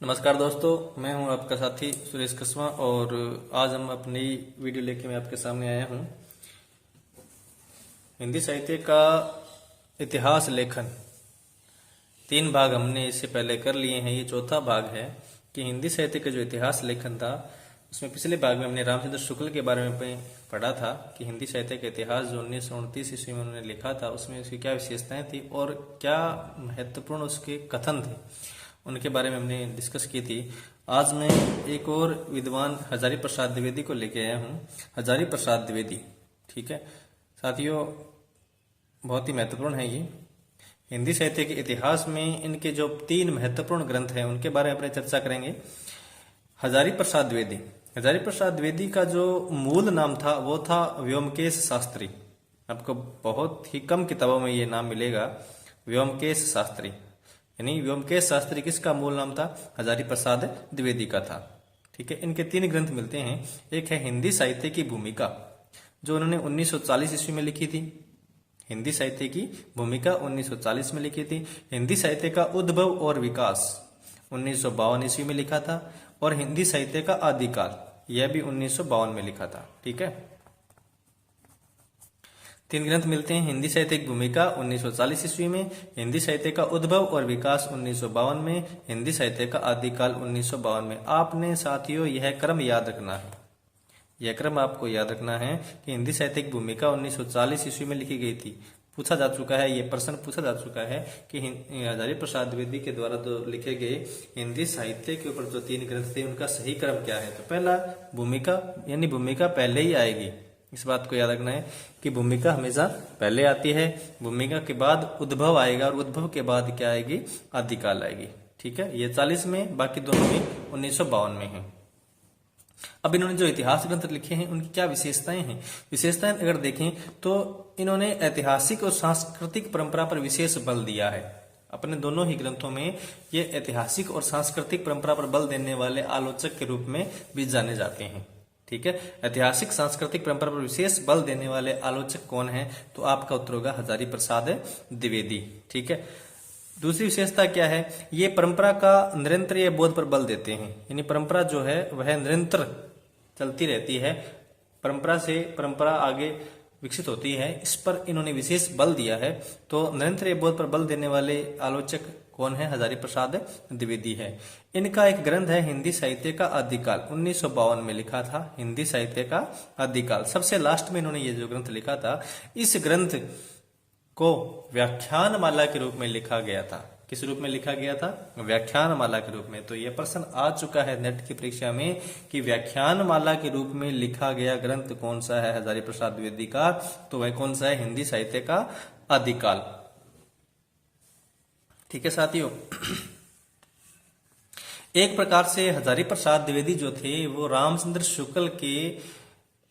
नमस्कार दोस्तों, मैं हूं आपका साथी सुरेश कस्वा और आज हम अपनी वीडियो लेके मैं आपके सामने आया हूं। हिंदी साहित्य का इतिहास लेखन 3 भाग हमने इससे पहले कर लिए हैं। ये चौथा भाग है कि हिंदी साहित्य का जो इतिहास लेखन था उसमें पिछले भाग में हमने रामचंद्र शुक्ल के बारे में पढ़ा था कि हिंदी साहित्य का इतिहास जो 1929 ईस्वी में उन्होंने लिखा था उसमें उसकी क्या विशेषताएं थी और क्या महत्वपूर्ण उसके कथन थे, उनके बारे में हमने डिस्कस की थी। आज मैं एक और विद्वान हजारी प्रसाद द्विवेदी को लेके आया हूँ। हजारी प्रसाद द्विवेदी, ठीक है साथियों, बहुत ही महत्वपूर्ण है ये। हिंदी साहित्य के इतिहास में इनके जो 3 महत्वपूर्ण ग्रंथ हैं उनके बारे में अपने चर्चा करेंगे। हजारी प्रसाद द्विवेदी, हजारी प्रसाद द्विवेदी का जो मूल नाम था वो था व्योमकेश शास्त्री। आपको बहुत ही कम किताबों में ये नाम मिलेगा, व्योमकेश शास्त्री। यानी व्योमकेश शास्त्री किसका मूल नाम था? हजारी प्रसाद द्विवेदी का था। ठीक है, इनके 3 ग्रंथ मिलते हैं। एक है हिंदी साहित्य की भूमिका, जो उन्होंने 1940 ईस्वी में लिखी थी। हिंदी साहित्य की भूमिका 1940 में लिखी थी। हिंदी साहित्य का उद्भव और विकास 1952 ईस्वी में लिखा था। और हिंदी साहित्य का आदिकाल, यह भी 1952 में लिखा था। ठीक है, 3 ग्रंथ मिलते हैं। हिंदी साहित्य की भूमिका 1940 ईस्वी में, हिंदी साहित्य का उद्भव और विकास 1952 में, हिंदी साहित्य का आदिकाल 1952 में। आपने साथियों यह क्रम याद रखना है, यह क्रम आपको याद रखना है कि हिंदी साहित्य की भूमिका 1940 ईस्वी में लिखी गई थी। पूछा जा चुका है, ये प्रश्न पूछा जा चुका है कि हजारी प्रसाद द्विवेदी के द्वारा जो लिखे गए हिंदी साहित्य के ऊपर जो 3 ग्रंथ थे उनका सही क्रम क्या है। तो पहला भूमिका, यानी भूमिका पहले ही आएगी। इस बात को याद रखना है कि भूमिका हमेशा पहले आती है, भूमिका के बाद उद्भव आएगा और उद्भव के बाद क्या आएगी? आदिकाल आएगी। ठीक है, ये 40 में, बाकी दोनों में 1952 में है। अब इन्होंने जो इतिहास ग्रंथ लिखे हैं उनकी क्या विशेषताएं हैं? विशेषताएं अगर देखें तो इन्होंने ऐतिहासिक और सांस्कृतिक परंपरा पर विशेष बल दिया है। अपने दोनों ही ग्रंथों में ये ऐतिहासिक और सांस्कृतिक परंपरा पर बल देने वाले आलोचक के रूप में भी जाने जाते हैं। ठीक है, ऐतिहासिक सांस्कृतिक परंपरा पर विशेष बल देने वाले आलोचक कौन है? तो आपका उत्तर होगा हजारी प्रसाद द्विवेदी। ठीक है, दूसरी विशेषता क्या है? ये परंपरा का निरंतर बोध पर बल देते हैं। यानी परंपरा जो है वह निरंतर चलती रहती है, परंपरा से परंपरा आगे विकसित होती है, इस पर इन्होंने विशेष बल दिया है। तो निरंतर बोध पर बल देने वाले आलोचक कौन है? हजारी प्रसाद द्विवेदी है। इनका एक ग्रंथ है हिंदी साहित्य का आदिकाल, 1952 में लिखा था। हिंदी साहित्य का आदिकाल सबसे लास्ट में इन्होंने ये जो ग्रंथ लिखा था, इस ग्रंथ को व्याख्यानमाला के रूप में लिखा गया था। किस रूप में लिखा गया था? व्याख्यानमाला के रूप में। तो यह प्रश्न आ चुका है नेट की परीक्षा में कि व्याख्यानमाला के रूप में लिखा गया ग्रंथ कौन सा है हजारी प्रसाद द्विवेदी का? तो वह कौन सा है? हिंदी साहित्य का आदिकाल। ठीक है साथियों, एक प्रकार से हजारी प्रसाद द्विवेदी जो थे वो रामचंद्र शुक्ल के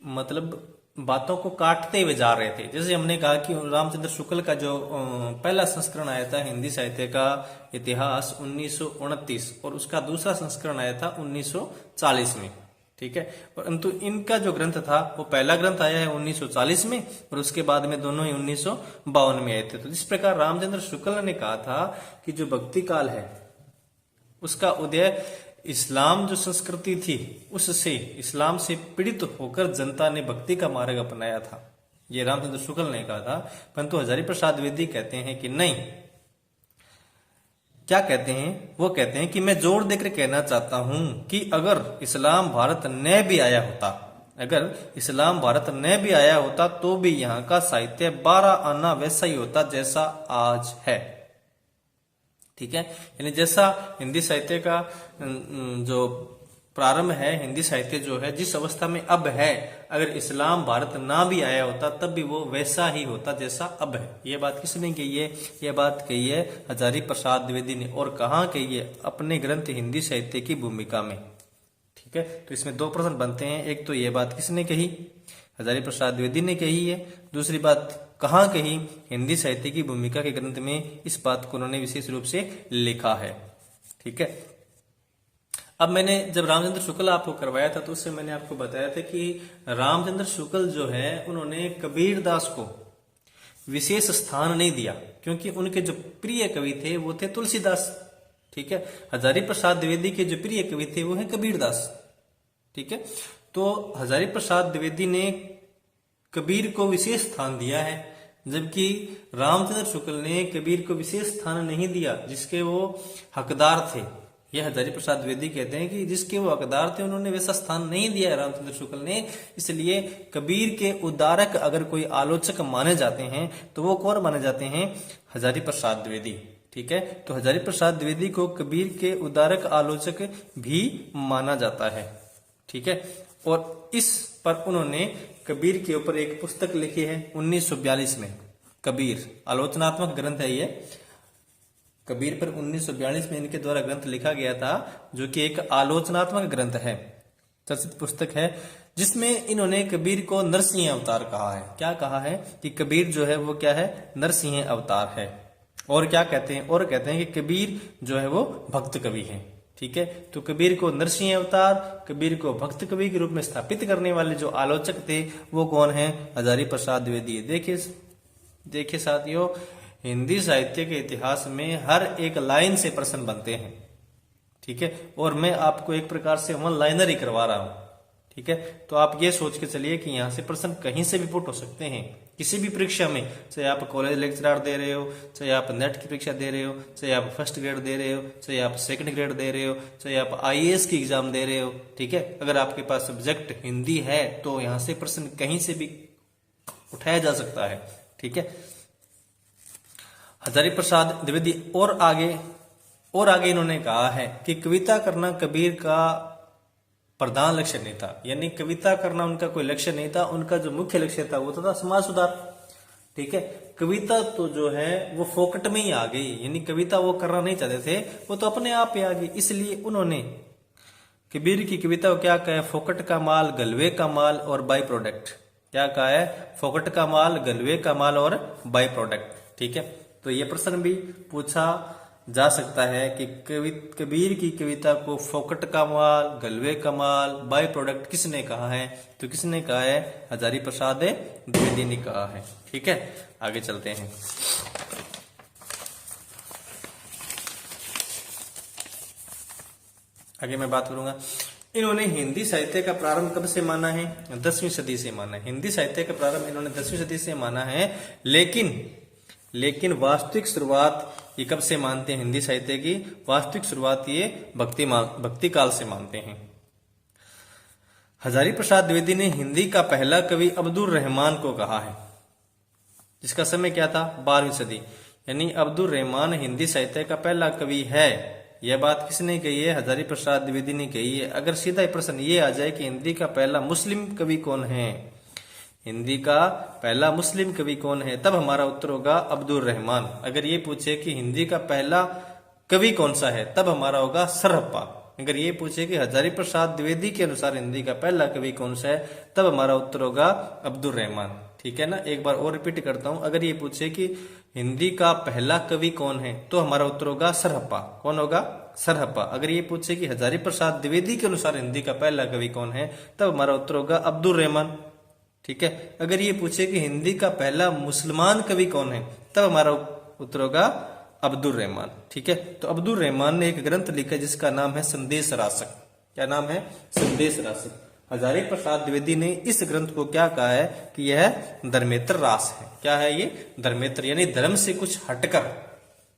मतलब बातों को काटते हुए जा रहे थे। जैसे हमने कहा कि रामचंद्र शुक्ल का जो पहला संस्करण आया था हिंदी साहित्य का इतिहास 1929 और उसका दूसरा संस्करण आया था 1940 में। ठीक है, परंतु इनका जो ग्रंथ था वो पहला ग्रंथ आया है 1940 में और उसके बाद में दोनों ही 1952 में आए थे। तो जिस प्रकार रामचंद्र शुक्ल ने कहा था कि जो भक्ति काल है उसका उदय इस्लाम जो संस्कृति थी उससे, इस्लाम से पीड़ित होकर जनता ने भक्ति का मार्ग अपनाया था, ये रामचंद्र शुक्ल ने कहा था। परंतु हजारी प्रसाद द्विवेदी कहते हैं कि नहीं। क्या कहते हैं? वो कहते हैं कि मैं जोर देकर कहना चाहता हूं कि अगर इस्लाम भारत न भी आया होता, अगर इस्लाम भारत न भी आया होता तो भी यहाँ का साहित्य 12 आना वैसा ही होता जैसा आज है। ठीक है, यानी जैसा हिंदी साहित्य का जो प्रारंभ है, हिंदी साहित्य जो है जिस अवस्था में अब है, अगर इस्लाम भारत ना भी आया होता तब भी वो वैसा ही होता जैसा अब है। ये बात किसने कही है? ये बात कही है हजारी प्रसाद द्विवेदी ने। और कहाँ कही है? अपने ग्रंथ हिंदी साहित्य की भूमिका में। ठीक है, तो इसमें 2 प्रश्न बनते हैं। एक तो ये बात किसने कही? हजारी प्रसाद द्विवेदी ने कही है। दूसरी बात कहाँ कही? हिंदी साहित्य की भूमिका के ग्रंथ में इस बात को उन्होंने विशेष रूप से लिखा है। ठीक है, अब मैंने जब रामचंद्र शुक्ल आपको करवाया था तो उससे मैंने आपको बताया था कि रामचंद्र शुक्ल जो है उन्होंने कबीरदास को विशेष स्थान नहीं दिया, क्योंकि उनके जो प्रिय कवि थे वो थे तुलसीदास। ठीक है। हजारी प्रसाद द्विवेदी के जो प्रिय कवि थे वो है कबीरदास। ठीक है। तो हजारी प्रसाद द्विवेदी ने कबीर को विशेष स्थान दिया है, जबकि रामचंद्र शुक्ल ने कबीर को विशेष स्थान नहीं दिया जिसके वो हकदार थे। यह हजारी प्रसाद द्विवेदी कहते हैं कि जिसके वो हकदार थे उन्होंने वैसा स्थान नहीं दिया रामचंद्र शुक्ल ने। इसलिए कबीर के उद्धारक अगर कोई आलोचक माने जाते हैं तो वो कौन माने जाते हैं? हजारी प्रसाद द्विवेदी। ठीक है। तो हजारी प्रसाद द्विवेदी को कबीर के उद्धारक आलोचक भी माना जाता है। ठीक है। और इस पर उन्होंने कबीर के ऊपर एक पुस्तक लिखी है 1942 में। कबीर आलोचनात्मक ग्रंथ है ये। कबीर पर 1942 में इनके द्वारा ग्रंथ लिखा गया था, जो कि एक आलोचनात्मक ग्रंथ है, चर्चित पुस्तक है, जिसमें इन्होंने कबीर को नरसिंह अवतार कहा है। क्या कहा है? कि कबीर जो है वो क्या है? नरसिंह अवतार है। और क्या कहते हैं? और कहते हैं कि कबीर जो है वो भक्त कवि है। ठीक है। तो कबीर को नरसिंह अवतार, कबीर को भक्त कवि के रूप में स्थापित करने वाले जो आलोचक थे वो कौन है? हजारी प्रसाद द्विवेदी। देखिए साथियों, हिंदी साहित्य के इतिहास में हर एक लाइन से प्रश्न बनते हैं। ठीक है। और मैं आपको एक प्रकार से वन लाइनर ही करवा रहा हूं। ठीक है। तो आप ये सोच के चलिए कि यहां से प्रश्न कहीं से भी पुट हो सकते हैं, किसी भी परीक्षा में, चाहे आप कॉलेज लेक्चरर दे रहे हो, चाहे आप नेट की परीक्षा दे रहे हो, चाहे आप फर्स्ट ग्रेड दे रहे हो, चाहे आप सेकंड ग्रेड दे रहे हो, चाहे आप आईएएस की एग्जाम दे रहे हो। ठीक है। अगर आपके पास सब्जेक्ट हिंदी है तो यहां से प्रश्न कहीं से भी उठाया जा सकता है। ठीक है। हजारी प्रसाद द्विवेदी और आगे इन्होंने कहा है कि कविता करना कबीर का प्रधान लक्ष्य नहीं था। यानी कविता करना उनका कोई लक्ष्य नहीं था, उनका जो मुख्य लक्ष्य था वो था समाज सुधार। ठीक है। कविता तो जो है वो फोकट में ही आ गई, यानी कविता वो करना नहीं चाहते थे, वो तो अपने आप ही आ गई। इसलिए उन्होंने कबीर की कविता को क्या कहा है? फोकट का माल, गलवे का माल और बाई प्रोडक्ट। क्या कहा है? फोकट का माल, गलवे का माल और बाई प्रोडक्ट। ठीक है। तो ये प्रश्न भी पूछा जा सकता है कि कबीर की कविता को फोकट का माल, गलवे का माल, बाई प्रोडक्ट किसने कहा है? तो किसने कहा है? हजारी प्रसाद द्विवेदी ने कहा है। ठीक है। आगे चलते हैं। आगे मैं बात करूंगा, इन्होंने हिंदी साहित्य का प्रारंभ कब से माना है? 10वीं सदी से माना है। हिंदी साहित्य का प्रारंभ इन्होंने 10वीं सदी से माना है, लेकिन वास्तविक शुरुआत ये कब से मानते हैं? हिंदी साहित्य की वास्तविक शुरुआत ये भक्ति काल से मानते हैं। हजारी प्रसाद द्विवेदी ने हिंदी का पहला कवि अब्दुल रहमान को कहा है, जिसका समय क्या था? 12वीं सदी। यानी अब्दुल रहमान हिंदी साहित्य का पहला कवि है। यह बात किसने कही है? हजारी प्रसाद द्विवेदी ने कही है। अगर सीधा प्रश्न ये आ जाए कि हिंदी का पहला मुस्लिम कवि कौन है, हिंदी का पहला मुस्लिम कवि कौन है, तब हमारा उत्तर होगा अब्दुल रहमान। अगर ये पूछे कि हिंदी का पहला कवि कौन सा है, तब हमारा होगा सरहप्पा। अगर ये पूछे कि हजारी प्रसाद द्विवेदी के अनुसार हिंदी का पहला कवि कौन सा है, तब हमारा उत्तर होगा अब्दुल रहमान। ठीक है ना। एक बार और रिपीट करता हूं, अगर ये पूछे कि हिंदी का पहला कवि कौन है, तो हमारा उत्तर होगा सरहप्पा। कौन होगा? सरहप्पा। अगर ये पूछे कि हजारी प्रसाद द्विवेदी के अनुसार हिंदी का पहला कवि कौन है, तब हमारा उत्तर होगा अब्दुल रहमान। ठीक है। अगर ये पूछे कि हिंदी का पहला मुसलमान कवि कौन है, तब हमारा उत्तर होगा अब्दुल रहमान। ठीक है। तो अब्दुल रहमान ने एक ग्रंथ लिखा जिसका नाम है संदेश रासक। क्या नाम है? संदेश रासक। हजारी प्रसाद द्विवेदी ने इस ग्रंथ को क्या कहा है? कि यह धर्मेतर रास है। क्या है ये? धर्मेतर, यानी धर्म से कुछ हटकर।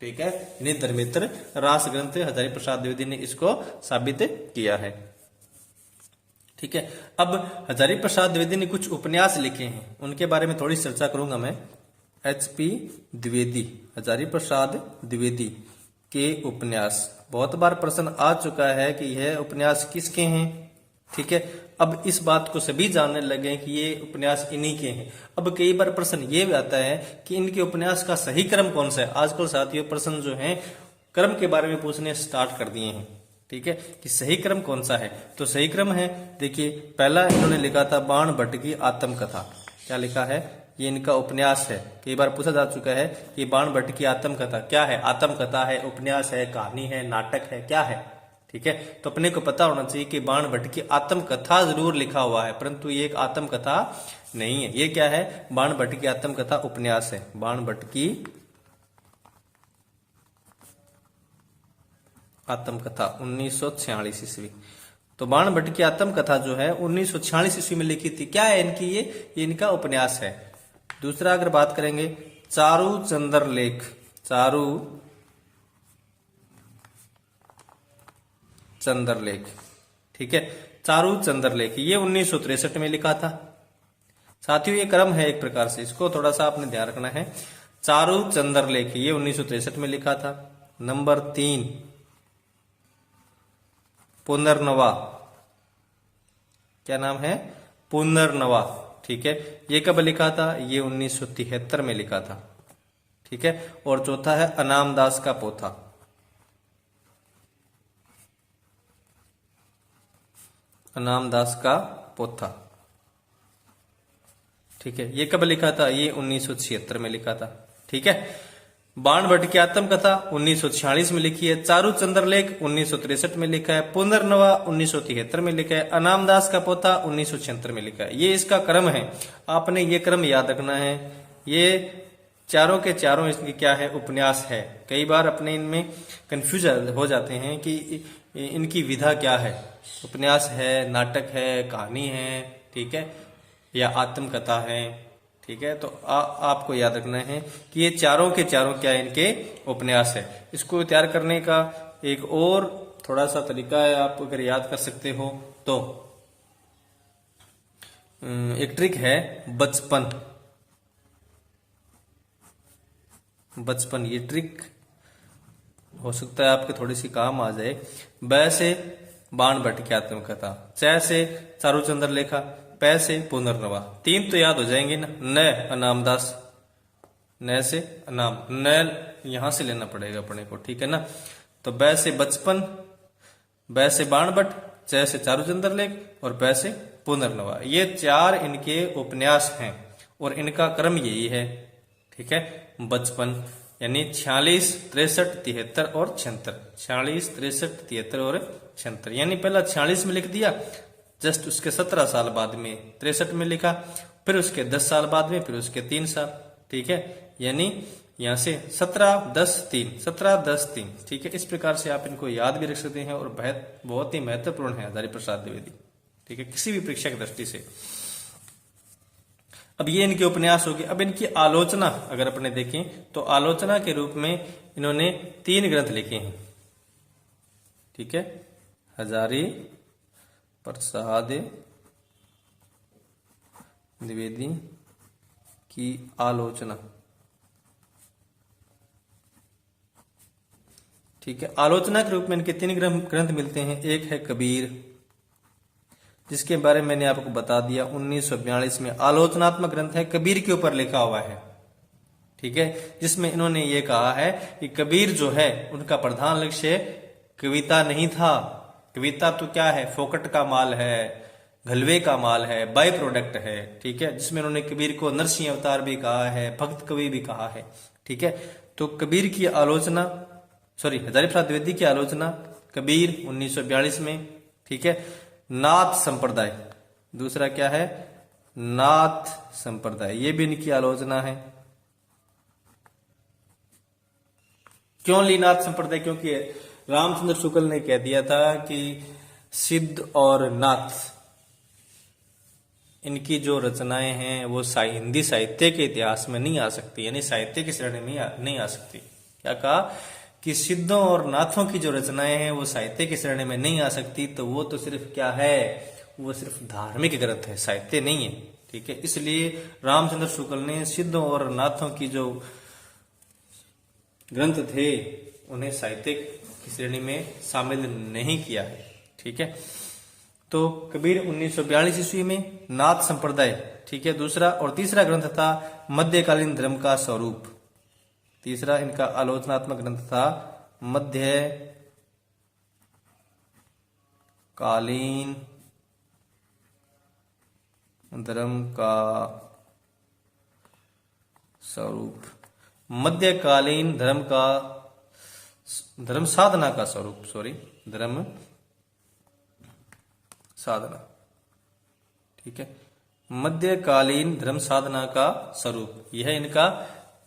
ठीक है। यानी धर्मेतर रास ग्रंथ हजारी प्रसाद द्विवेदी ने इसको साबित किया है। ठीक है। अब हजारी प्रसाद द्विवेदी ने कुछ उपन्यास लिखे हैं, उनके बारे में थोड़ी चर्चा करूंगा मैं। HP द्विवेदी, हजारी प्रसाद द्विवेदी के उपन्यास। बहुत बार प्रश्न आ चुका है कि यह उपन्यास किसके हैं। ठीक है। अब इस बात को सभी जानने लगे कि ये उपन्यास इन्हीं के हैं। अब कई बार प्रश्न ये भी आता है कि इनके उपन्यास का सही क्रम कौन सा है। आजकल साथियों प्रश्न जो है क्रम के बारे में पूछने स्टार्ट कर दिए हैं। ठीक है। कि सही क्रम कौन सा है, तो सही क्रम है, देखिए पहला इन्होंने लिखा था बाण भट्ट की आत्मकथा। क्या लिखा है? ये इनका उपन्यास है। कई बार पूछा जा चुका है कि बाण भट्ट की आत्मकथा क्या है? आत्मकथा है, उपन्यास है, कहानी है, नाटक है, क्या है? ठीक है। तो अपने को पता होना चाहिए कि बाण भट्ट की आत्मकथा जरूर लिखा हुआ है, परंतु ये एक आत्मकथा नहीं है। ये क्या है? बाण भट्ट की आत्मकथा उपन्यास है। बाण भट्ट की आत्मकथा 1946 ईस्वी। तो बाण भट्ट की आत्मकथा जो है 1946 ईस्वी में लिखी थी। क्या है इनकी ये इनका उपन्यास है। दूसरा अगर बात करेंगे चारू चंद्र लेख, चारू चंद्रलेख, ठीक है, चारू चंद्रलेख ये 1963 में लिखा था। साथियों ये क्रम है एक प्रकार से, इसको थोड़ा सा आपने ध्यान रखना है। चारू चंद्रलेख ये 1963 में लिखा था। नंबर 3 पुनर्नवा, क्या नाम है, पुनर्नवा, ठीक है, ये कब लिखा था, ये 1973 में लिखा था, ठीक है। और चौथा है अनामदास का पोथा, अनामदास का पोथा, ठीक है, ये कब लिखा था, ये 1976 में लिखा था, ठीक है। बाण भट्ट की आत्मकथा 1946 में लिखी है, चारू चंद्रलेख 1963 में लिखा है, पुनर्नवा 1973 में लिखा है, अनामदास का पोथा 1976 में लिखा है। ये इसका क्रम है, आपने ये क्रम याद रखना है। ये चारों के चारों इसकी क्या है, उपन्यास है। कई बार अपने इनमें कंफ्यूज हो जाते हैं कि इनकी विधा क्या है, उपन्यास है, नाटक है, कहानी है, ठीक है, या आत्मकथा है, ठीक है। तो आपको याद रखना है कि ये चारों के चारों क्या इनके उपन्यास है। इसको तैयार करने का एक और थोड़ा सा तरीका है, आप अगर याद कर सकते हो तो एक ट्रिक है, बचपन, बचपन, ये ट्रिक हो सकता है आपके थोड़ी सी काम आ जाए। ब से बाण भट्ट की आत्मकथा, च से चारू चंद्रलेखा, पै से पुनर्नवा, 3 तो याद हो जाएंगे ना। न अनामदास, न से अनाम, न यहां से लेना पड़ेगा अपने को, ठीक है ना। तो ब से बचपन, ब से बाण भट्ट, च से चारू चंद्रलेख और पै से पुनर्नवा, ये 4 इनके उपन्यास हैं और इनका क्रम यही है, ठीक है। बचपन यानी 46, 63, 73 और 76, 46, 63, 73 और 76, यानी पहला 46 में लिख दिया, जस्ट उसके 17 साल बाद में 63 में लिखा, फिर उसके 10 साल बाद में, फिर उसके 3 साल, ठीक है, यानी यहां से 17, 10, 3, 17, 10, 3, ठीक है। इस प्रकार से आप इनको याद भी रख सकते हैं और बहुत ही महत्वपूर्ण है हजारी प्रसाद द्विवेदी, ठीक है, किसी भी परीक्षा की दृष्टि से। अब ये इनके उपन्यास हो गए। अब इनकी आलोचना अगर अपने देखें तो आलोचना के रूप में इन्होंने 3 ग्रंथ लिखे हैं, ठीक है। हजारी प्रसाद द्विवेदी की आलोचना, ठीक है। आलोचना के रूप में इनके 3 ग्रंथ मिलते हैं। एक है कबीर, जिसके बारे में मैंने आपको बता दिया, 1942 में आलोचनात्मक ग्रंथ है, कबीर के ऊपर लिखा हुआ है, ठीक है, जिसमें इन्होंने ये कहा है कि कबीर जो है उनका प्रधान लक्ष्य कविता नहीं था। कविता तो क्या है, फोकट का माल है, घलवे का माल है, बाय प्रोडक्ट है, ठीक है, जिसमें उन्होंने कबीर को नरसिंह अवतार भी कहा है, भक्त कवि भी कहा है, ठीक है। तो कबीर की आलोचना, हजारी प्रसाद द्विवेदी की आलोचना, कबीर 1942 में, ठीक है। नाथ संप्रदाय, दूसरा क्या है, नाथ संप्रदाय, ये भी इनकी आलोचना है। क्यों ली नाथ संप्रदाय, क्योंकि रामचंद्र शुक्ल ने कह दिया था कि सिद्ध और नाथ इनकी जो रचनाएं हैं वो हिंदी साहित्य के इतिहास में नहीं आ सकती, यानी साहित्य की श्रेणी में नहीं आ सकती। क्या कहा कि सिद्धों और नाथों की जो रचनाएं हैं वो साहित्य की श्रेणी में नहीं आ सकती, तो वो तो सिर्फ क्या है, वो सिर्फ धार्मिक ग्रंथ है, साहित्य नहीं है, ठीक है। इसलिए रामचंद्र शुक्ल ने सिद्धों और नाथों की जो ग्रंथ थे उन्हें साहित्य की श्रेणी में शामिल नहीं किया है, ठीक है। तो कबीर 1942 ईस्वी में, नाथ संप्रदाय, ठीक है, दूसरा। और तीसरा ग्रंथ था मध्यकालीन धर्म का स्वरूप, तीसरा इनका आलोचनात्मक ग्रंथ था मध्यकालीन धर्म का स्वरूप, मध्यकालीन धर्म साधना का स्वरूप, धर्म साधना, ठीक है, मध्यकालीन धर्म साधना का स्वरूप, यह इनका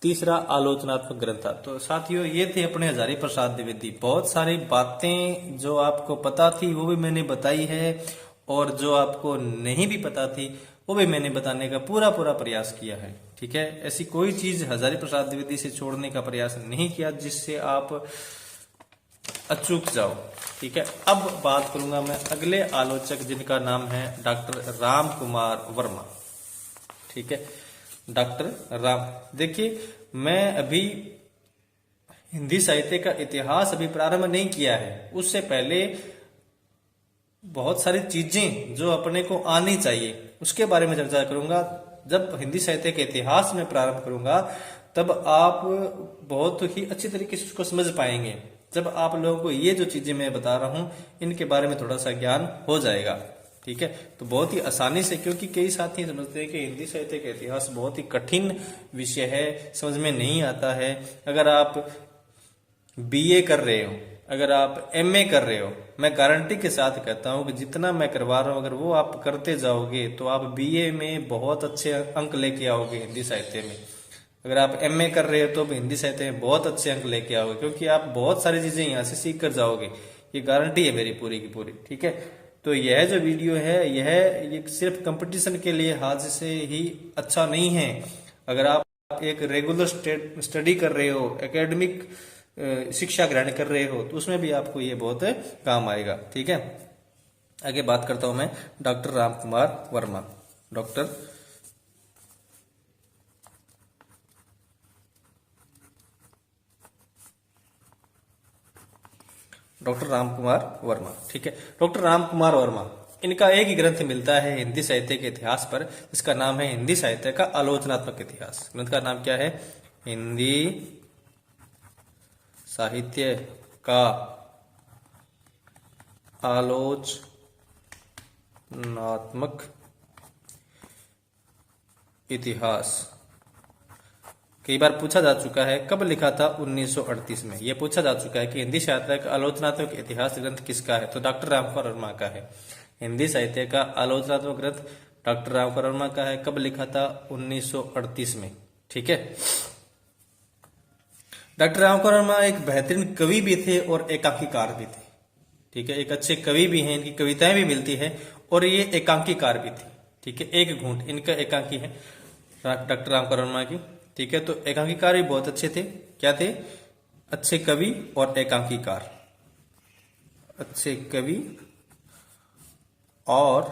तीसरा आलोचनात्मक ग्रंथ था। तो साथियों ये थे अपने हजारी प्रसाद द्विवेदी। बहुत सारी बातें जो आपको पता थी वो भी मैंने बताई है, और जो आपको नहीं भी पता थी वो भी मैंने बताने का पूरा पूरा प्रयास किया है। ठीक है, ऐसी कोई चीज हजारी प्रसाद द्विवेदी से छोड़ने का प्रयास नहीं किया जिससे आप अचूक जाओ। ठीक है, अब बात करूंगा मैं अगले आलोचक जिनका नाम है डॉक्टर राम कुमार वर्मा। ठीक है, डॉक्टर राम, देखिए मैं अभी हिंदी साहित्य का इतिहास अभी प्रारंभ नहीं किया है, उससे पहले बहुत सारी चीजें जो अपने को आनी चाहिए उसके बारे में चर्चा करूंगा। जब हिंदी साहित्य के इतिहास में प्रारंभ करूंगा तब आप बहुत ही अच्छी तरीके से उसको समझ पाएंगे। जब आप लोगों को ये जो चीजें मैं बता रहा हूं इनके बारे में थोड़ा सा ज्ञान हो जाएगा। ठीक है, तो बहुत ही आसानी से, क्योंकि कई साथी समझते हैं कि हिंदी साहित्य का इतिहास बहुत ही कठिन विषय है, समझ में नहीं आता है। अगर आप बीए कर रहे हो, अगर आप एमए कर रहे हो, मैं गारंटी के साथ कहता हूं कि जितना मैं करवा रहा हूं अगर वो आप करते जाओगे तो आप बीए में बहुत अच्छे अंक लेके आओगे हिंदी साहित्य में। अगर आप एमए कर रहे हो तो भी हिंदी साहित्य में बहुत अच्छे अंक लेके आओगे, क्योंकि आप बहुत सारी चीजें यहाँ से सीख कर जाओगे। ये गारंटी है मेरी पूरी की पूरी। ठीक है, तो यह जो वीडियो है ये सिर्फ कंपटीशन के लिए हाथ से ही अच्छा नहीं है। अगर आप एक रेगुलर स्टडी कर रहे हो, एकेडमिक शिक्षा ग्रहण कर रहे हो, तो उसमें भी आपको ये बहुत काम आएगा। ठीक है, आगे बात करता हूं मैं डॉक्टर राम कुमार वर्मा। डॉक्टर राम कुमार वर्मा। ठीक है, डॉक्टर राम कुमार वर्मा, इनका एक ही ग्रंथ मिलता है हिंदी साहित्य के इतिहास पर, जिसका नाम है हिंदी साहित्य का आलोचनात्मक इतिहास। ग्रंथ का नाम क्या है? हिंदी साहित्य का आलोचनात्मक इतिहास। कई बार पूछा जा चुका है कब लिखा था? 1938 में। यह पूछा जा चुका है कि हिंदी साहित्य का आलोचनात्मक इतिहास ग्रंथ किसका है, तो डॉक्टर रामकुमार वर्मा का है। हिंदी साहित्य का आलोचनात्मक ग्रंथ डॉक्टर रामकुमार वर्मा का है। कब लिखा था? 1938 में। ठीक है, डॉक्टर रामकुमार वर्मा एक बेहतरीन कवि भी थे और एकांकीकार भी थे। ठीक है, एक अच्छे कवि भी हैं, इनकी कविताएं भी मिलती है, और ये एकांकीकार भी थे। ठीक है, एक घूंट इनका एकांकी है डॉक्टर रामकुमार वर्मा की। ठीक है, तो एकांकीकार भी बहुत अच्छे थे। क्या थे? अच्छे कवि और एकांकीकार। अच्छे कवि और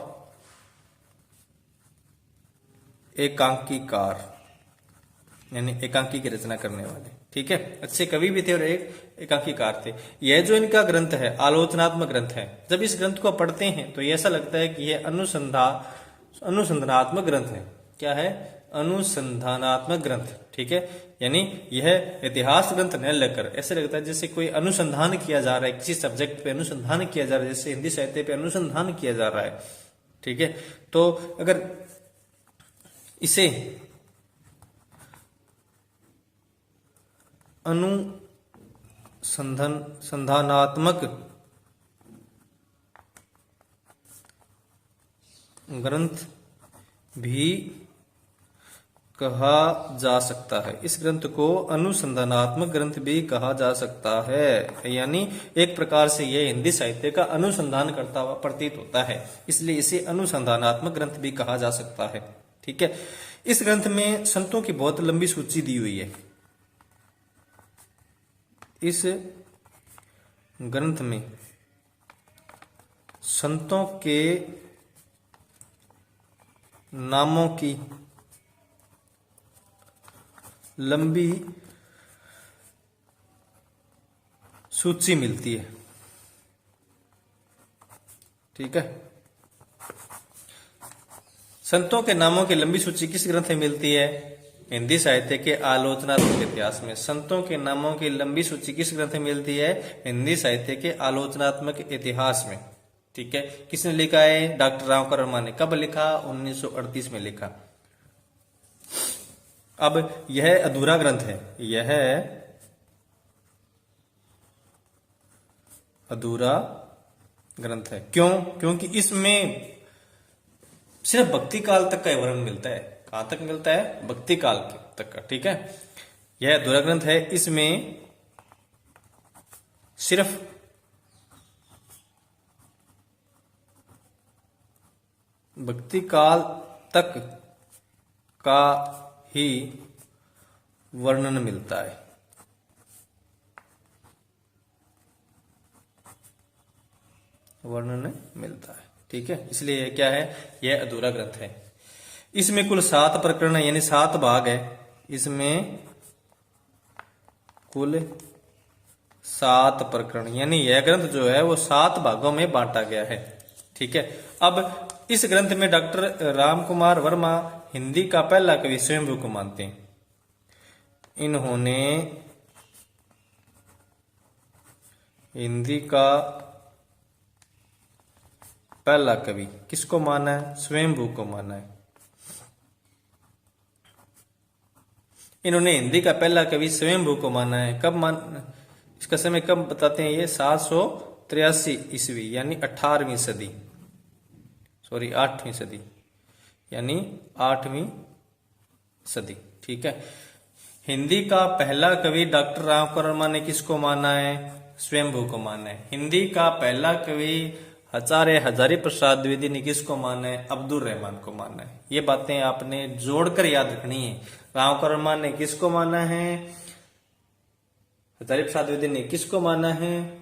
एकांकीकार, यानी एकांकी की रचना करने वाले। ठीक है, अच्छे कवि भी थे और एक एकांकीकार थे। यह जो इनका ग्रंथ है आलोचनात्मक ग्रंथ है, जब इस ग्रंथ को पढ़ते हैं तो ऐसा लगता है कि यह अनुसंधानात्मक ग्रंथ है। क्या है? अनुसंधानात्मक ग्रंथ। ठीक है, यानी यह इतिहास ग्रंथ न लेकर ऐसे लगता है जैसे कोई अनुसंधान किया जा रहा है, किसी सब्जेक्ट पे अनुसंधान किया जा रहा है, जैसे हिंदी साहित्य पे अनुसंधान किया जा रहा है। ठीक है, तो अगर इसे अनुसंधानात्मक ग्रंथ भी कहा जा सकता है। इस ग्रंथ को अनुसंधानात्मक ग्रंथ भी कहा जा सकता है, यानी एक प्रकार से यह हिंदी साहित्य का अनुसंधान करता हुआ प्रतीत होता है, इसलिए इसे अनुसंधानात्मक ग्रंथ भी कहा जा सकता है। ठीक है, इस ग्रंथ में संतों की बहुत लंबी सूची दी हुई है। इस ग्रंथ में संतों के नामों की लंबी सूची मिलती है। ठीक है, संतों के नामों की लंबी सूची किस ग्रंथ में मिलती है? हिंदी साहित्य के आलोचनात्मक इतिहास में। संतों के नामों की लंबी सूची किस ग्रंथ में मिलती है? हिंदी साहित्य के आलोचनात्मक इतिहास में। ठीक है, किसने लिखा है? डॉक्टर रामकुमार वर्मा ने। कब लिखा? 1938 में लिखा। अब यह अधूरा ग्रंथ है, यह अधूरा ग्रंथ है। क्यों? क्योंकि इसमें सिर्फ भक्ति काल तक का वर्णन मिलता है। कहां तक मिलता है? भक्ति काल तक का। ठीक है, यह अधूरा ग्रंथ है। इसमें सिर्फ भक्ति काल तक का ही वर्णन मिलता है। वर्णन मिलता है, ठीक है। इसलिए यह क्या है, यह अधूरा ग्रंथ है। इसमें कुल 7 प्रकरण यानी 7 भाग है। इसमें कुल 7 प्रकरण यानी यह ग्रंथ जो है वो 7 भागों में बांटा गया है, ठीक है। अब इस ग्रंथ में डॉक्टर रामकुमार वर्मा हिंदी का पहला कवि स्वयंभू को मानते हैं। इन्होंने हिंदी का पहला कवि किसको माना है, स्वयंभू को माना है। इन्होंने हिंदी का पहला कवि स्वयंभू को माना है। कब इसका समय कब बताते हैं, ये 783 ईस्वी यानी 18वीं सदी, सॉरी 8वीं सदी यानी 8वीं सदी, ठीक है। हिंदी का पहला कवि डॉक्टर रामकुमार वर्मा ने किसको माना है, स्वयंभू को माना है। हिंदी का पहला कवि आचार्य हजारी प्रसाद द्विवेदी ने किसको माना है, अब्दुल रहमान को माना है। ये बातें आपने जोड़कर याद रखनी है। रामकुमार वर्मा ने किसको माना है, हजारी प्रसाद द्विवेदी ने किसको माना है,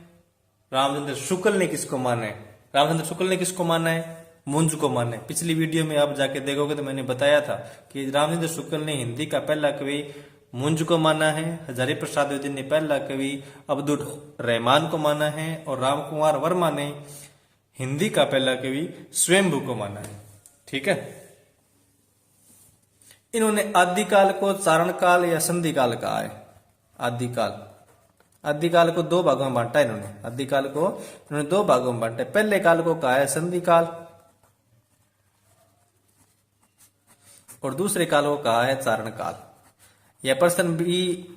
रामचंद्र शुक्ल ने किसको माना है, रामचंद्र शुक्ल ने किसको माना है, मुंज को माना है। पिछली वीडियो में आप जाके देखोगे तो मैंने बताया था कि रामचंद्र शुक्ल ने हिंदी का पहला कवि मुंज को माना है, हजारी प्रसाद द्विवेदी ने पहला कवि अब्दुल रहमान को माना है और रामकुमार वर्मा ने हिंदी का पहला कवि स्वयंभू को माना है, ठीक है। इन्होंने आदिकाल को चारण काल या संधि काल कहा है। आदिकाल को 2 भागों में बांटा है इन्होंने। आदिकाल को इन्होंने 2 भागों में बांटा है। पहले काल को कहा है संधि काल और दूसरे काल को कहा है चारण काल। यह प्रश्न भी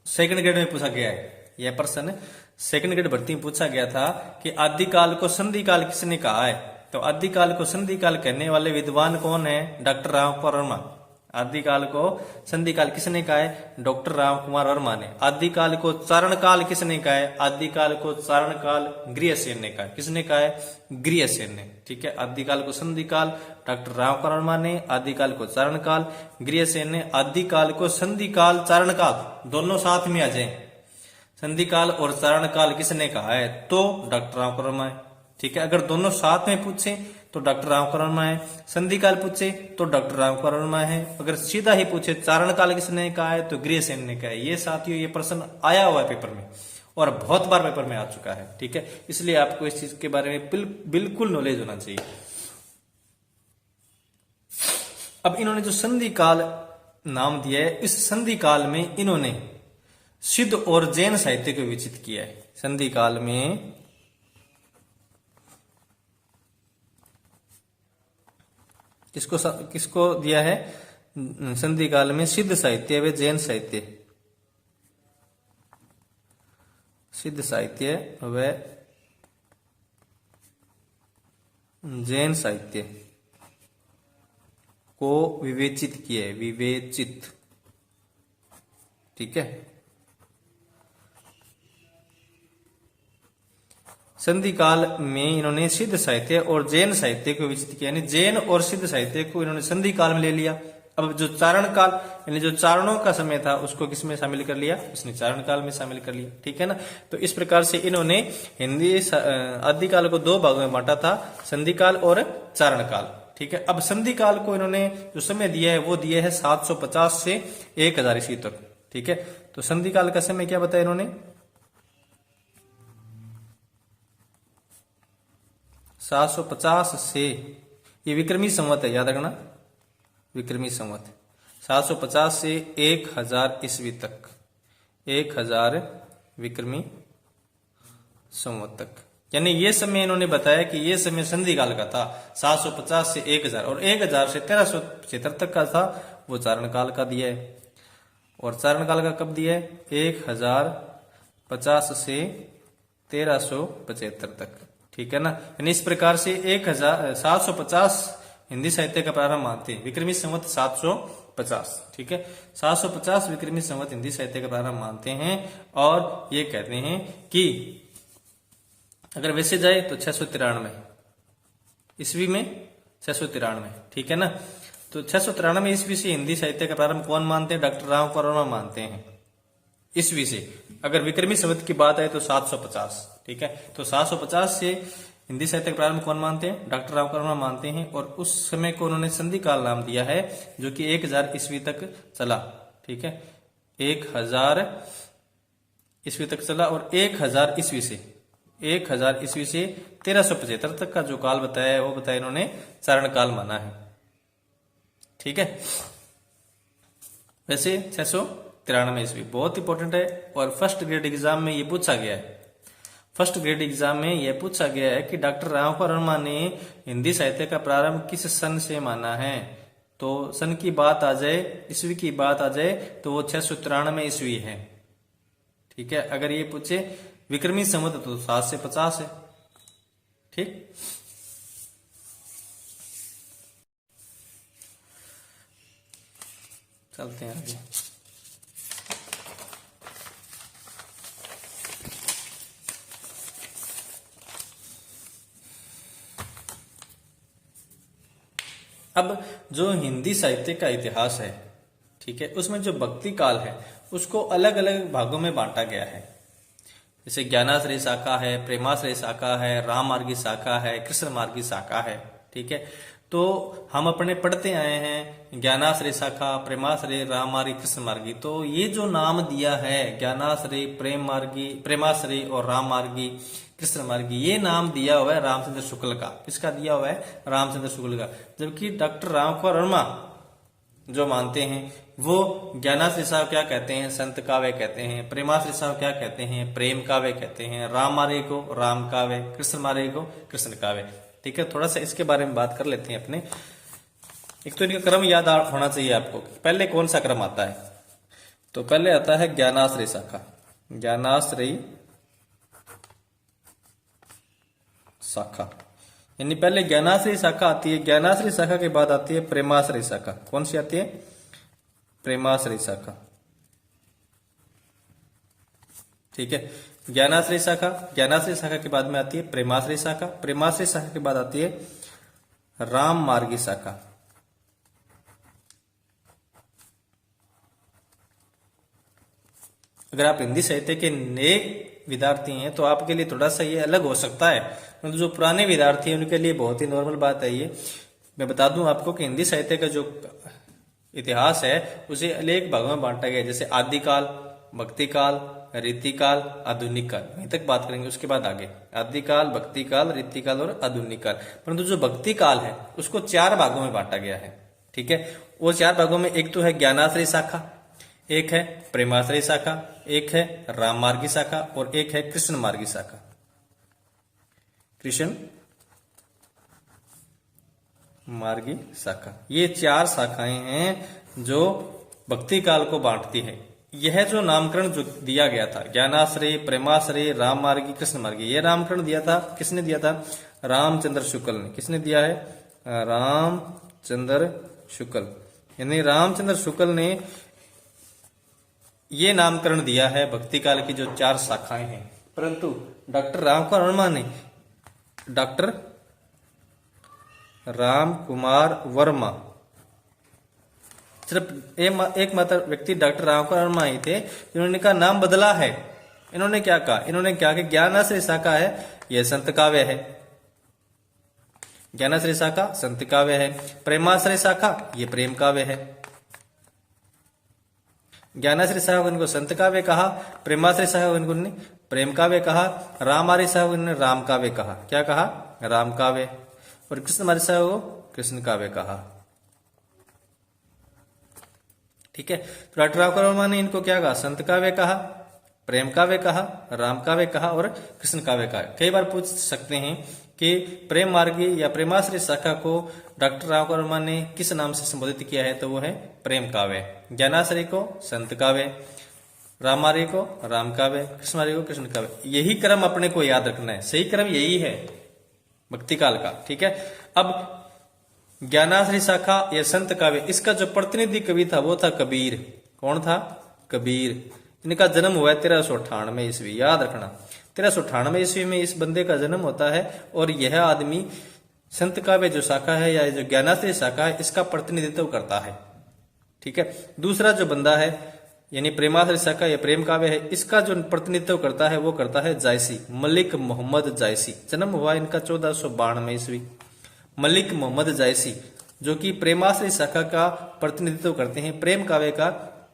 सेकंड ग्रेड में पूछा गया है। यह प्रश्न सेकंड ग्रेड भर्ती में पूछा गया था कि आदिकाल को संधि काल किसने कहा है। तो आदिकाल को संधि काल कहने वाले विद्वान कौन है, डॉक्टर रामकुमार वर्मा। आदिकाल को संधि काल किसने कहा है, डॉक्टर रामकुमार वर्मा ने। आदिकाल को चारण काल किसने कहा है, आदिकाल को चारण काल गृहसेन ने कहा है। किसने कहा है, गृहसेन ने, ठीक है। आदिकाल को संधि काल डॉक्टर रामकुमार वर्मा ने, आदिकाल को चारण काल गृहसेन ने। आदिकाल को संधि काल चारण काल दोनों साथ में आ जाए। संधि काल और चारण काल किसने कहा है, तो डॉक्टर रामकुमार वर्मा है, ठीक है। अगर दोनों साथ में पूछे तो डॉक्टर रामकुमार वर्मा है, संधि काल पूछे तो डॉक्टर रामकुमार वर्मा है। अगर सीधा ही पूछे चारण काल किसने कहा है तो गृहसेन ने कहा है। ये साथियों ये प्रश्न आया हुआ है पेपर में और बहुत बार पेपर में आ चुका है, ठीक है। इसलिए आपको इस चीज के बारे में बिल्कुल नॉलेज होना चाहिए। अब इन्होंने जो संधि काल नाम दिया है, इस संधि काल में इन्होंने सिद्ध और जैन साहित्य को विकसित किया है। संधि काल में किसको दिया है, संधि काल में सिद्ध साहित्य व जैन साहित्य, सिद्ध साहित्य व जैन साहित्य को विवेचित किया है, विवेचित, ठीक है। संधि काल में इन्होंने सिद्ध साहित्य और जैन साहित्य को विकसित किया, यानी जैन और सिद्ध साहित्य को इन्होंने संधि काल में ले लिया। अब जो चारण काल यानी जो चारणों का समय था उसको किसमें शामिल कर लिया, इसने चारण काल में शामिल कर लिया, ठीक है ना। तो इस प्रकार से इन्होंने हिंदी आदिकाल को 2 भागों में बांटा था, संधि काल और चारण काल, ठीक है। अब संधि काल को इन्होंने जो समय दिया है वो दिया है 750 से 1000 ईस्वी तक, ठीक है। तो संधि काल का समय क्या बताया इन्होंने, 750 से, ये विक्रमी संवत है, याद रखना, विक्रमी संवत 750 से 1000 ईस्वी तक, 1000 विक्रमी संवत तक, यानी ये समय इन्होंने बताया कि ये समय संधि काल का था। 750 से 1000 और 1000 से 1375 तक का था वो चारण काल का दिया है। और चारण काल का कब दिया है, 1050 से 1375 तक, ठीक है ना। यानी इस प्रकार से 1750 हिंदी साहित्य का प्रारंभ मानते हैं, विक्रमी संवत 750, ठीक है। 750 विक्रमी संवत हिंदी साहित्य का प्रारंभ मानते हैं और ये कहते हैं कि अगर वैसे जाए तो 693 ईस्वी में, 693, ठीक है ना। तो 693 ईस्वी से हिंदी साहित्य का प्रारंभ कौन मानते हैं? डॉक्टर रामकुमार वर्मा मानते हैं ईस्वी से। अगर विक्रमी संवत की बात है तो 750, ठीक है। तो 750 से हिंदी साहित्य का प्रारंभ कौन मानते हैं? डॉक्टर रामकुमार वर्मा मानते हैं। और उस समय को उन्होंने संधि काल नाम दिया है, जो कि 1000 ईस्वी तक चला, ठीक है। 1000 ईस्वी तक चला और 1000 ईस्वी से 1375 तक का जो काल बताया है वो बताया इन्होंने चारण काल माना है, ठीक है। वैसे 693 ईस्वी बहुत इंपॉर्टेंट है और फर्स्ट ग्रेड एग्जाम में ये पूछा गया है। फर्स्ट ग्रेड एग्जाम में यह पूछा गया है कि डॉक्टर रामकुमार वर्मा ने हिंदी साहित्य का प्रारंभ किस सन से माना है। तो सन की बात आ जाए, ईस्वी की बात आ जाए तो वो 693 ईस्वी है, ठीक है। अगर ये पूछे विक्रमी संवत तो 7 से 50 है, ठीक। चलते हैं आगे। अब जो हिंदी साहित्य का इतिहास है, ठीक है, उसमें जो भक्ति काल है उसको अलग अलग भागों में बांटा गया है। जैसे ज्ञानाश्रय शाखा है, प्रेमाश्रय शाखा है, राम मार्गी शाखा है, कृष्ण मार्गी शाखा है, ठीक है। तो हम अपने पढ़ते आए हैं ज्ञानाश्रय शाखा, प्रेमाश्रय, राम मार्गी, कृष्ण मार्गी। तो ये जो नाम दिया है ज्ञानाश्रय, प्रेम मार्गी, प्रेमाश्रय और राम मार्गी, कृष्ण मार्गी, ये नाम दिया हुआ है रामचंद्र शुक्ल का। किसका दिया हुआ है? रामचंद्र शुक्ल का। जबकि डॉक्टर रामकुमार वर्मा जो मानते हैं वो ज्ञानाश्रय साहब क्या कहते हैं? संत काव्य कहते हैं। प्रेमाश्रय साहब क्या कहते हैं? प्रेम काव्य कहते हैं। राम मार्गी को राम काव्य, कृष्ण मार्गी को कृष्ण काव्य, ठीक है। थोड़ा सा इसके बारे में बात कर लेते हैं अपने। एक तो इनका क्रम याद होना चाहिए आपको, पहले कौन सा क्रम आता है। तो पहले आता है ज्ञानाश्रय शाखा, ज्ञानाश्रय शाखा, यानी पहले ज्ञानाश्रय शाखा आती है। ज्ञानाश्रय शाखा के बाद आती है प्रेमाश्रय शाखा। कौन सी आती है? प्रेमाश्रय शाखा, ठीक है। ज्ञानाश्रय शाखा, ज्ञानाश्रय शाखा के बाद में आती है प्रेमाश्रय शाखा। प्रेमाश्रय शाखा के बाद आती है राम मार्गी शाखा। अगर आप हिंदी साहित्य के नए विद्यार्थी हैं तो आपके लिए थोड़ा सा ये अलग हो सकता है, परंतु जो पुराने विद्यार्थी हैं उनके लिए बहुत ही नॉर्मल बात है ये। मैं बता दूं आपको कि हिंदी साहित्य का जो इतिहास है उसे अनेक भागों में बांटा गया है। जैसे आदिकाल, भक्ति काल, रीतिकाल, आधुनिक काल, यहीं तक बात करेंगे। उसके बाद आगे आदिकाल, भक्ति काल, रीतिकाल और आधुनिक काल। परंतु जो भक्ति काल है उसको 4 भागों में बांटा गया है, ठीक है। वो 4 भागों में एक तो है ज्ञानाश्रय शाखा, एक है प्रेमाश्रय शाखा, एक है राम मार्गी शाखा और एक है कृष्ण मार्गी शाखा। कृष्ण मार्गी शाखा, ये 4 शाखाएं हैं जो भक्ति काल को बांटती है। यह जो नामकरण जो दिया गया था ज्ञानाश्रय, प्रेमाश्रय, राम मार्गी, कृष्ण मार्गी, यह नामकरण दिया था किसने? दिया था रामचंद्र शुक्ल ने। किसने दिया है? रामचंद्र शुक्ल, यानी रामचंद्र शुक्ल ने ये नामकरण दिया है भक्ति काल की जो 4 शाखाएं हैं। परंतु डॉक्टर रामकुमार वर्मा ने, डॉक्टर रामकुमार वर्मा, सिर्फ एकमात्र व्यक्ति डॉक्टर रामकुमार वर्मा ही थे जिन्होंने का नाम बदला है। इन्होंने क्या कहा? इन्होंने क्या कि ज्ञानाश्रय शाखा है यह संत काव्य है, ज्ञानाश्रय शाखा संत काव्य है। प्रेमाश्रय शाखा ये प्रेम काव्य है। ज्ञानाश्रय साहब इनको संत काव्य कहा, प्रेमाश्रय साहब इनको ने प्रेम काव्य कहा, राम मार्गी साहब इन्होंने राम काव्य कहा। क्या कहा? राम काव्य। और कृष्ण मार्गी साहब को कृष्ण काव्य कहा, ठीक है। तो डॉक्टर रामकुमार वर्मा ने इनको क्या कहा? संत काव्य कहा, प्रेम काव्य कहा, राम काव्य कहा और कृष्ण काव्य कहा। कई बार पूछ सकते हैं कि प्रेम मार्गी या प्रेमाश्रय शाखा को डॉक्टर रामकुमार वर्मा ने किस नाम से संबोधित किया है? तो वो है प्रेम काव्य। ज्ञानाश्रय को संत काव्य, राम मार्गी को राम काव्य, कृष्ण मार्गी को कृष्ण काव्य। यही क्रम अपने को याद रखना है, सही क्रम यही है भक्ति काल का, ठीक है। अब ज्ञानाश्री शाखा या संत काव्य, इसका जो प्रतिनिधि कवि था वो था कबीर। कौन था? कबीर। इनका जन्म हुआ है 1398 ईस्वी, याद रखना 1398 ईस्वी में इस बंदे का जन्म होता है। और यह आदमी संत काव्य जो शाखा है या जो ज्ञानाश्री शाखा है इसका प्रतिनिधित्व करता है। ठीक है। दूसरा जो बंदा है यानी प्रेमाश्री शाखा या प्रेम काव्य है, इसका जो प्रतिनिधित्व करता है वो करता है जायसी, मलिक मोहम्मद जायसी। जन्म हुआ इनका 1492 ईस्वी। मलिक मोहम्मद जायसी जो कि प्रेमाश्री शाखा का प्रतिनिधित्व करते हैं, प्रेम काव्य का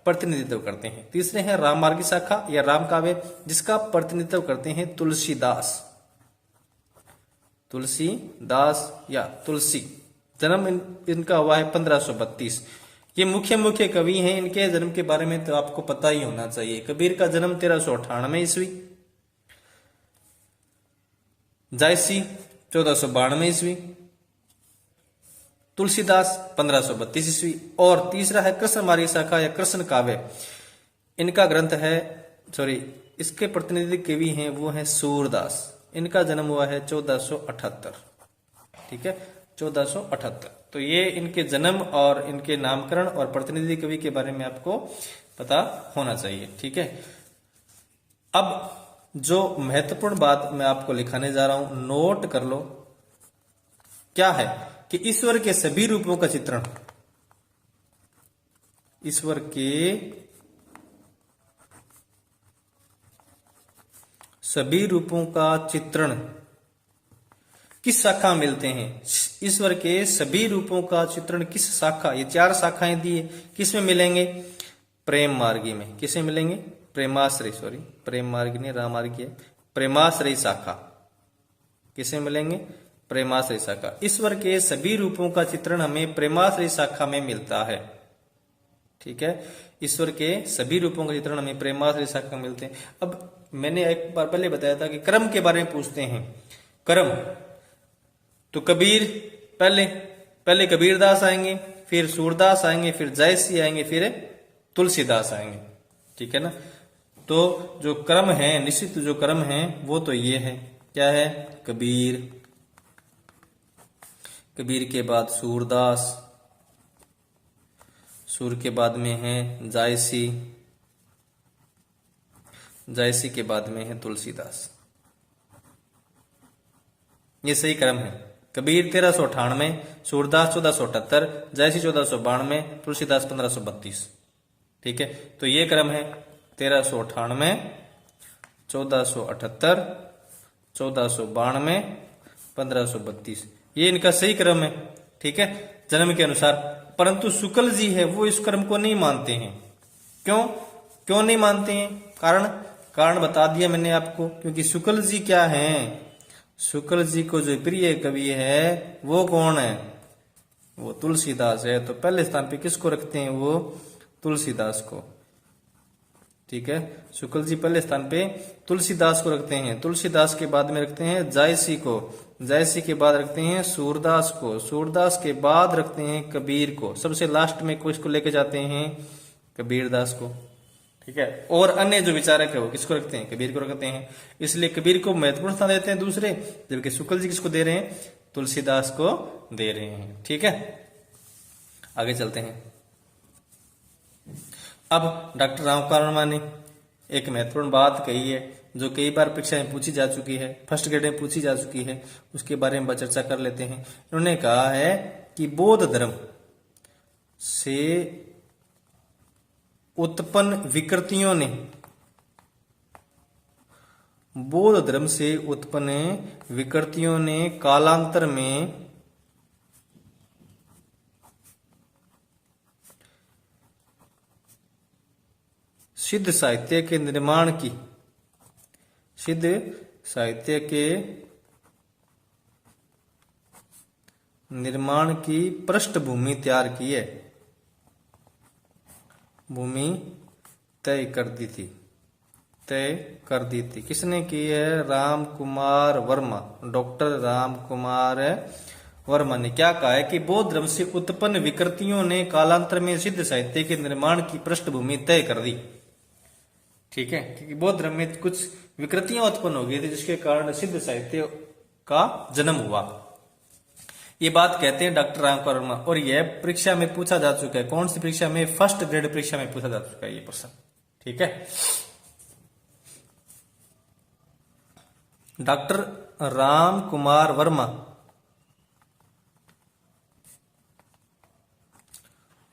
प्रतिनिधित्व करते हैं। तीसरे हैं राममार्गी शाखा या राम काव्य, जिसका प्रतिनिधित्व करते हैं तुलसीदास। तुलसीदास या तुलसी। जन्म इनका हुआ है 1532। ये मुख्य कवि हैं। इनके जन्म के बारे में तो आपको पता ही होना चाहिए। कबीर का जन्म 1398 ईस्वी, जायसी 1492 ईस्वी, तुलसीदास 1532 ईस्वी। और तीसरा है कृष्ण मार्गी शाखा या कृष्ण काव्य। इनका ग्रंथ है इसके प्रतिनिधि कवि हैं वो हैं सूरदास। इनका जन्म हुआ है 1478। ठीक है, 1478। तो ये इनके जन्म और इनके नामकरण और प्रतिनिधि कवि के बारे में आपको पता होना चाहिए। ठीक है। अब जो महत्वपूर्ण बात मैं आपको लिखाने जा रहा हूं, नोट कर लो, क्या है कि ईश्वर के सभी रूपों का चित्रण, ईश्वर के सभी रूपों का चित्रण किस शाखा मिलते हैं? ईश्वर के सभी रूपों का चित्रण किस शाखा, ये 4 शाखाएं दी है, किस में मिलेंगे? प्रेम मार्गी में। किसे मिलेंगे? प्रेमाश्रय, प्रेम मार्गी नहीं, राम मार्गी है, प्रेमाश्रय शाखा। किसे मिलेंगे? प्रेमाश्रय शाखा। ईश्वर के सभी रूपों का चित्रण हमें प्रेमाश्रय शाखा में मिलता है। ठीक है, ईश्वर के सभी रूपों का चित्रण हमें प्रेमाश्रय शाखा में मिलते हैं। अब मैंने एक बार पहले बताया था कि क्रम के बारे में पूछते हैं। क्रम तो कबीर पहले कबीरदास आएंगे, फिर सूरदास आएंगे, फिर जायसी आएंगे, फिर तुलसीदास आएंगे। ठीक है ना। तो जो क्रम है, निश्चित जो क्रम है वो तो ये है, क्या है? कबीर के बाद सूरदास, सूर के बाद में है जायसी, जायसी के बाद में है तुलसीदास। ये सही क्रम है। कबीर 1398, सूरदास 1478, जायसी 1492, तुलसीदास 1532। ठीक है, तो ये क्रम है 1398, 1478, 1492, 1532। ये इनका सही क्रम है। ठीक है, जन्म के अनुसार। परंतु शुक्ल जी है वो इस क्रम को नहीं मानते हैं। क्यों नहीं मानते हैं? कारण बता दिया मैंने आपको। क्योंकि शुक्ल जी क्या हैं? शुक्ल जी को जो प्रिय कवि है वो कौन है? वो तुलसीदास है। तो पहले स्थान पे किसको रखते हैं? वो तुलसीदास को। ठीक है, शुक्ल जी पहले स्थान पे तुलसीदास को रखते हैं। तुलसीदास के बाद में रखते हैं जायसी को, जायसी के बाद रखते हैं सूरदास को, सूरदास के बाद रखते हैं कबीर को, सबसे लास्ट में किसको लेके जाते हैं? कबीरदास को। ठीक है, और अन्य जो विचारक है वो किसको रखते हैं? कबीर को रखते हैं। इसलिए कबीर को महत्वपूर्ण स्थान देते हैं दूसरे, जबकि शुक्ल जी किसको दे रहे हैं? तुलसीदास को दे रहे हैं। ठीक है, आगे चलते हैं। अब डॉक्टर रामकुमार वर्मा ने एक महत्वपूर्ण बात कही है जो कई बार परीक्षा में पूछी जा चुकी है, फर्स्ट ग्रेड में पूछी जा चुकी है, उसके बारे में चर्चा कर लेते हैं। इन्होंने कहा है कि बौद्ध धर्म से उत्पन्न विकृतियों ने, बौद्ध धर्म से उत्पन्न विकृतियों ने कालांतर में सिद्ध साहित्य के निर्माण की, सिद्ध साहित्य के निर्माण की पृष्ठभूमि तैयार की है, भूमि तय कर दी थी। किसने की है? राम कुमार वर्मा, डॉक्टर राम कुमार वर्मा ने क्या कहा है कि बौद्ध धर्म से उत्पन्न विकृतियों ने कालांतर में सिद्ध साहित्य के निर्माण की पृष्ठभूमि तय कर दी। ठीक है, क्योंकि बौद्ध धर्म में कुछ विकृतियां उत्पन्न हो गई थी जिसके कारण सिद्ध साहित्य का जन्म हुआ। ये बात कहते हैं डॉक्टर रामकुमार वर्मा, और यह परीक्षा में पूछा जा चुका है। कौन सी परीक्षा में? फर्स्ट ग्रेड परीक्षा में पूछा जा चुका है ये प्रश्न। ठीक है, डॉक्टर राम कुमार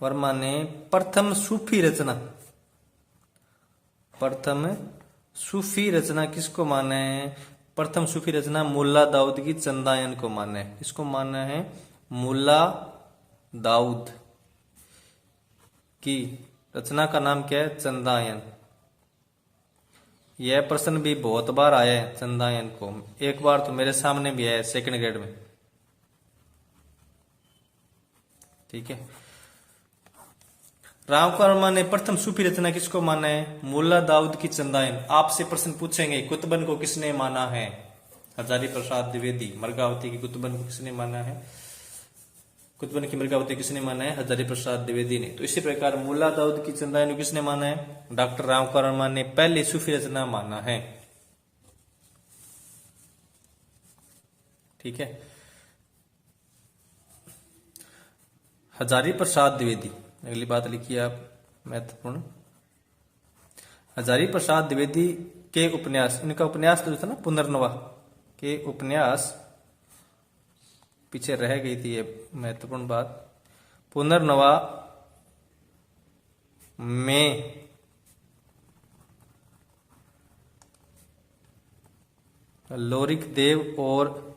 वर्मा ने प्रथम सूफी रचना किसको माना है? प्रथम सूफी रचना मुल्ला दाऊद की चंदायन को माना है। इसको माना है मुल्ला दाऊद की रचना का नाम क्या है? चंदायन। यह प्रश्न भी बहुत बार आया है चंदायन को, एक बार तो मेरे सामने भी आया है सेकंड ग्रेड में। ठीक है, रामकुमार वर्मा ने प्रथम सूफी रचना किसको माना है? मुल्ला दाऊद की चंदायन। आपसे प्रश्न पूछेंगे कुतुबन को किसने माना है? हजारी प्रसाद द्विवेदी। मृगावती की कुतुबन को किसने माना है? कुतुबन की मृगावती किसने माना है? हजारी प्रसाद द्विवेदी ने। तो इसी प्रकार मुल्ला दाऊद की चंदायन को किसने माना है? डॉक्टर रामकुमार वर्मा ने पहली सूफी रचना माना है। ठीक है, हजारी प्रसाद द्विवेदी। अगली बात लिखिए आप, महत्वपूर्ण। हजारी प्रसाद द्विवेदी के उपन्यास, इनका उपन्यास तो था ना पुनर्नवा के उपन्यास, पीछे रह गई थी ये महत्वपूर्ण बात। पुनर्नवा में लोरिक देव और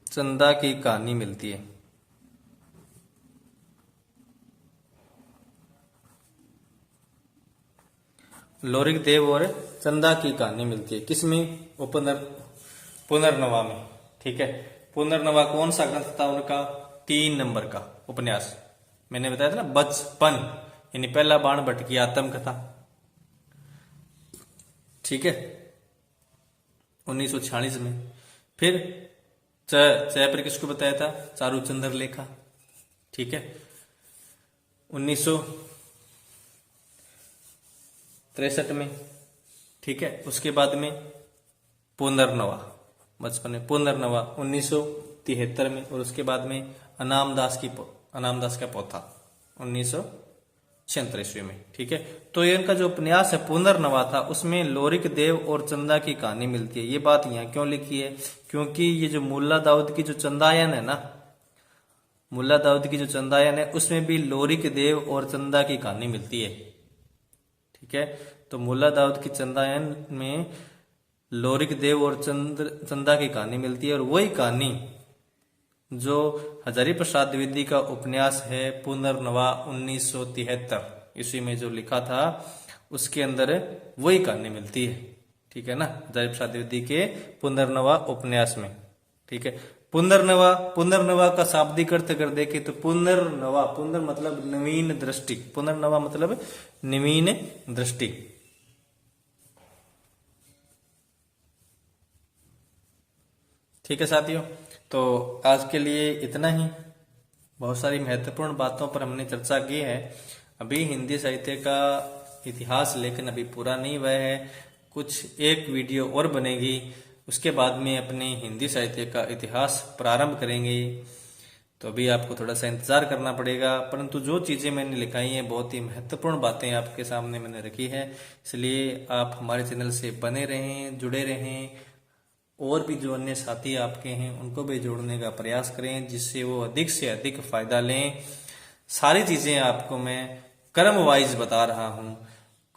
चंदा की कहानी मिलती है। लोरिक देव और चंदा की कहानी मिलती है किसमें? पुनर्नवा में। ठीक है, पुनर्नवा कौन सा ग्रंथ था उनका? 3 नंबर का उपन्यास। मैंने बताया था ना, बचपन, यानी पहला बाण भट्ट की आत्मकथा। ठीक है, 1946 में। फिर च पर किसको बताया था? चारूचंद्र लेखा। ठीक है, 1963 में। ठीक है, उसके बाद में पुनर्नवा, बचपन में पुनर्नवा 1973 में, और उसके बाद में अनाम दास का पोथा 1946 ईस्वी में। ठीक है, तो ये इनका जो उपन्यास है पुनर्नवा था, उसमें लोरिक देव और चंदा की कहानी मिलती है। ये बात यहाँ क्यों लिखी है? क्योंकि ये जो मुल्ला दाऊद की जो चंदायन है ना, मुल्ला दाऊद की जो चंदायन है, उसमें भी लोरिक देव और चंदा की कहानी मिलती है। ठीक है, तो मुल्ला दाऊद की चंदायन में लोरिक देव और चंदा की कहानी मिलती है, और वही कहानी जो हजारी प्रसाद द्विवेदी का उपन्यास है पुनर्नवा 1973 ईस्वी में जो लिखा था, उसके अंदर वही कहानी मिलती है। ठीक है ना, हजारी प्रसाद द्विवेदी के पुनर्नवा उपन्यास में। ठीक है, पुनर्नवा का शाब्दिक अर्थ अगर देखें तो पुनर्नवा, पुनर मतलब नवीन दृष्टि, पुनर्नवा मतलब नवीन दृष्टि। ठीक है साथियों, तो आज के लिए इतना ही। बहुत सारी महत्वपूर्ण बातों पर हमने चर्चा की है। अभी हिंदी साहित्य का इतिहास लेकिन अभी पूरा नहीं हुआ है, कुछ एक वीडियो और बनेगी, उसके बाद में अपने हिंदी साहित्य का इतिहास प्रारंभ करेंगे। तो अभी आपको थोड़ा सा इंतजार करना पड़ेगा, परंतु जो चीजें मैंने लिखाई हैं बहुत ही महत्वपूर्ण बातें आपके सामने मैंने रखी है, इसलिए आप हमारे चैनल से बने रहें, जुड़े रहें, और भी जो अन्य साथी आपके हैं उनको भी जोड़ने का प्रयास करें, जिससे वो अधिक से अधिक फायदा लें। सारी चीजें आपको मैं क्रम वाइज बता रहा हूँ,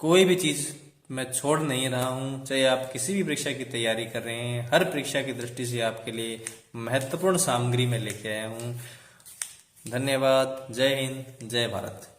कोई भी चीज मैं छोड़ नहीं रहा हूँ। चाहे आप किसी भी परीक्षा की तैयारी कर रहे हैं, हर परीक्षा की दृष्टि से आपके लिए महत्वपूर्ण सामग्री में लेके आया हूँ। धन्यवाद। जय हिंद, जय भारत।